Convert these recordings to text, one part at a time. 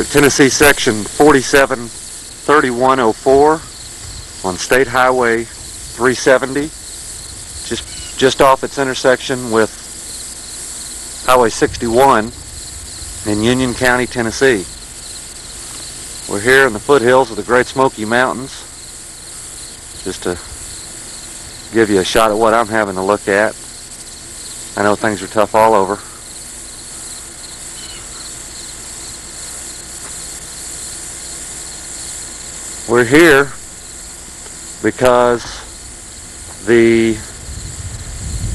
We're at Tennessee Section 473104 on State Highway 370, just off its intersection with Highway 61 in Union County, Tennessee. We're here in the foothills of the Great Smoky Mountains, just to give you a shot at what I'm having to look at. I know things are tough all over. We're here because the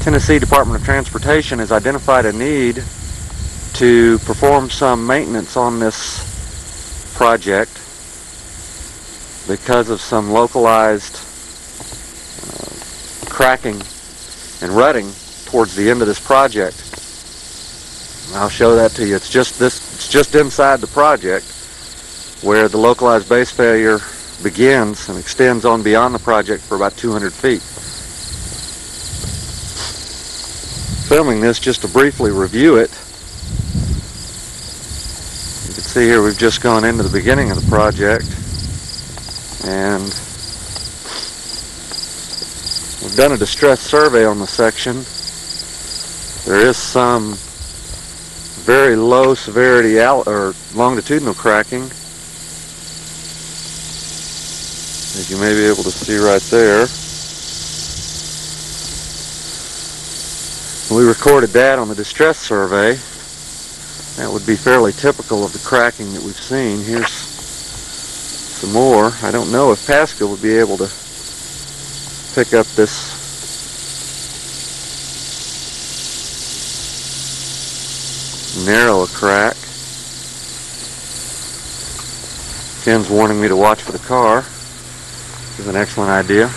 Tennessee Department of Transportation has identified a need to perform some maintenance on this project because of some localized cracking and rutting towards the end of this project. I'll show that to you. It's just inside the project where the localized base failure begins and extends on beyond the project for about 200 feet. Filming this just to briefly review it. You can see here we've just gone into the beginning of the project, and we've done a distress survey on the section. There is some very low severity or longitudinal cracking, as you may be able to see right there. We recorded that on the distress survey. That would be fairly typical of the cracking that we've seen. Here's some more. I don't know if Pascal would be able to pick up this narrow a crack. Ken's warning me to watch for the car. This is an excellent idea.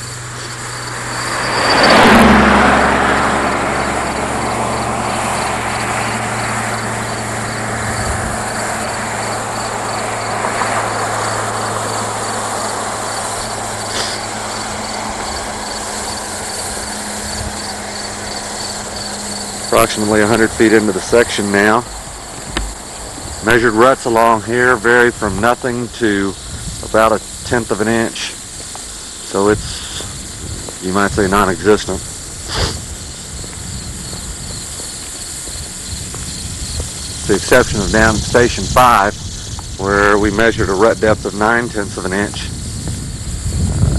Approximately 100 feet into the section now. Measured ruts along here vary from nothing to about 1/10 of an inch. So it's, you might say, non-existent. With the exception of down at Station 5, where we measured a rut depth of 9/10 of an inch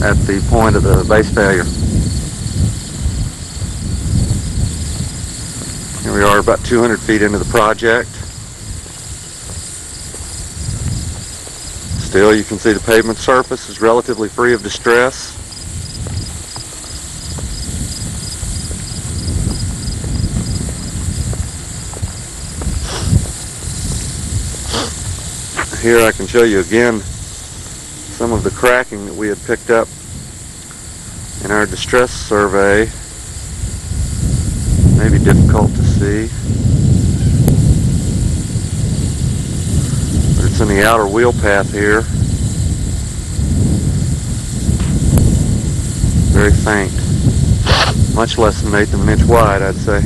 at the point of the base failure. Here we are about 200 feet into the project. Still, you can see the pavement surface is relatively free of distress. Here I can show you again some of the cracking that we had picked up in our distress survey. Maybe difficult to see, but it's in the outer wheel path here. Very faint, much less than 1/8 of an inch wide, I'd say.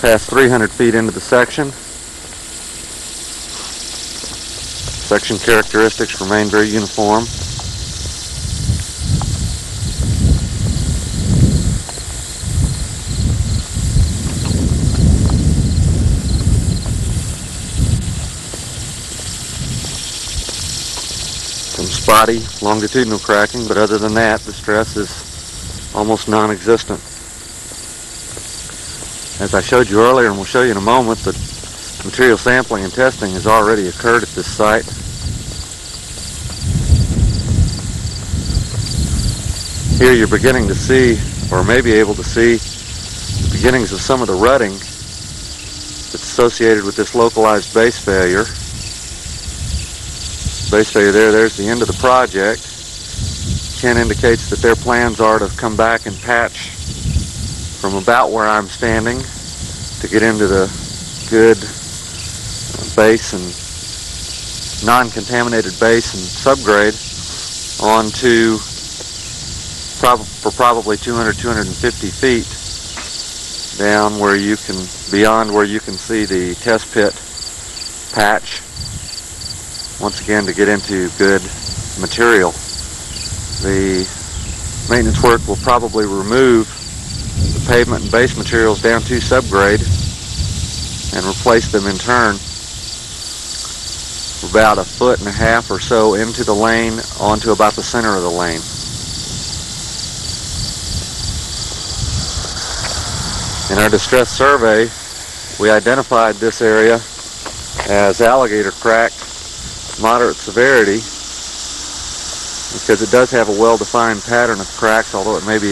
Past 300 feet into the section. Section characteristics remain very uniform. Some spotty longitudinal cracking, but other than that, the stress is almost non-existent. As I showed you earlier, and we'll show you in a moment, the material sampling and testing has already occurred at this site. Here you're beginning to see, or may be able to see, the beginnings of some of the rutting that's associated with this localized base failure. Base failure there's the end of the project. Ken indicates that their plans are to come back and patch from about where I'm standing to get into the good base and non-contaminated base and subgrade onto for probably 250 feet down where you can, beyond where you can see the test pit patch, once again to get into good material. The maintenance work will probably remove the pavement and base materials down to subgrade and replace them in turn about 1.5 feet or so into the lane onto about the center of the lane. In our distress survey, we identified this area as alligator crack, moderate severity, because it does have a well-defined pattern of cracks, although it may be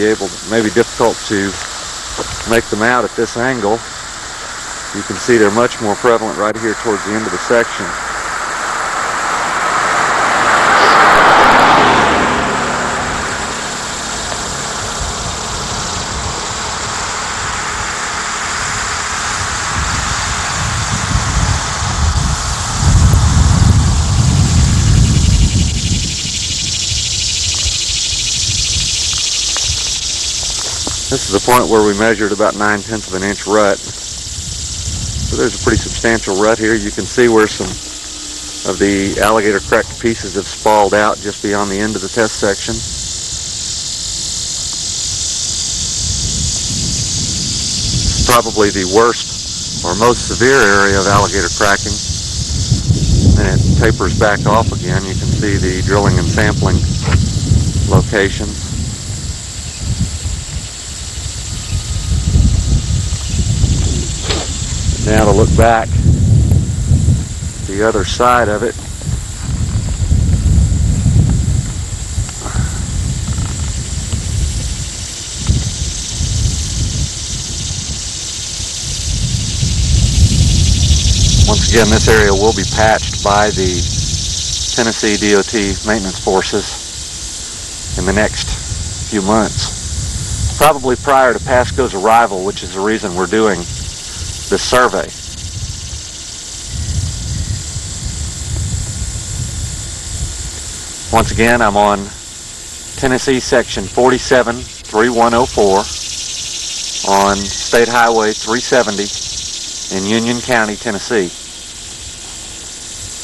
difficult to make them out at this angle. You can see they're much more prevalent right here towards the end of the section. This is the point where we measured about 9/10 of an inch rut. So there's a pretty substantial rut here. You can see where some of the alligator cracked pieces have spalled out just beyond the end of the test section. It's probably the worst or most severe area of alligator cracking. And it tapers back off again. You can see the drilling and sampling locations. Now to look back the other side of it. Once again, this area will be patched by the Tennessee DOT maintenance forces in the next few months, probably prior to Pasco's arrival, which is the reason we're doing this survey. Once again, I'm on Tennessee Section 473104 on State Highway 370 in Union County, Tennessee.